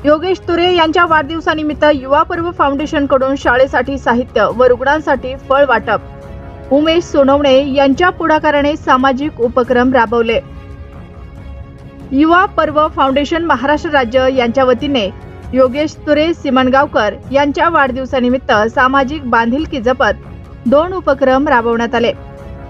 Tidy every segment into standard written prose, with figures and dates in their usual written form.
योगेश तुरे यांच्या वाढदिवसानिमित्त युवा पर्व फाउंडेशन कडून शाळेसाठी साहित्य व रुग्णांसाठी फळ वाटप. उमेश सोनवणे यांच्या पुढाकाराने सामाजिक उपक्रम राबवले. युवा पर्व फाउंडेशन महाराष्ट्र राज्य यांच्या वतीने योगेश तुरे सिमनगावकर यांच्या वाढदिवसानिमित्त सामाजिक बांधिलकी जपत 2 उपक्रम राबवण्यात आले.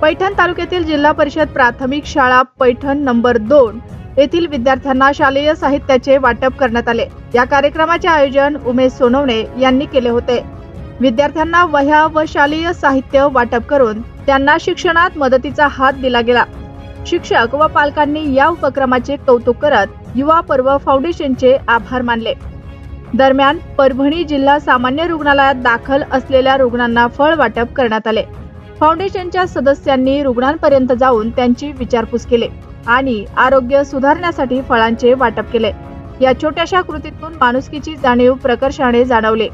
पैठण तालुक्यातील जिल्हा परिषद प्राथमिक शाळा पैठण नंबर 2 येथील विद्यार्थ्यांना शालेय साहित्याचे वाटप करण्यात आले. या कार्यक्रमाचे आयोजन उमेश सोनवणे यांनी केले होते. विद्यार्थ्यांना वह्या व शालेय साहित्य वाटप करून त्यांना शिक्षणात मदतीचा हात दिला गेला. शिक्षक व पालकांनी या उपक्रमाचे कौतुक करत युवा पर्व फाउंडेशनचे आभार मानले. दरम्यान परभणी जिल्हा सामान्य रुग्णालयात दाखल असलेल्या रुग्णांना फळ वाटप करण्यात आले. फाउंडेशनच्या सदस्यांनी रुग्णांपर्यंत जाऊन त्यांची विचारपूस केली आणि आरोग्य सुधारण्यासाठी फळांचे वाटप केले. या छोट्याशा कृतीतून माणुसकीची जाणीव प्रकर्षाने जाणवली.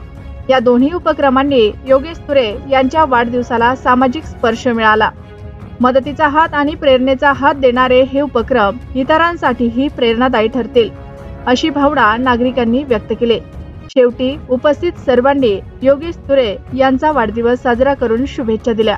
या दोन्ही उपक्रमांनी योगेश तुरे यांच्या वाढदिवसाला सामाजिक स्पर्श मिळाला. मदतीचा हात आणि प्रेरणेचा हात देणारे हे उपक्रम इतरांसाठीही प्रेरणादायी ठरतील, अशी भावना नागरिकांनी व्यक्त केली. शेवटी उपस्थित सर्वांनी योगेश तुरे यांचा वाढदिवस साजरा करून शुभेच्छा दिल्या.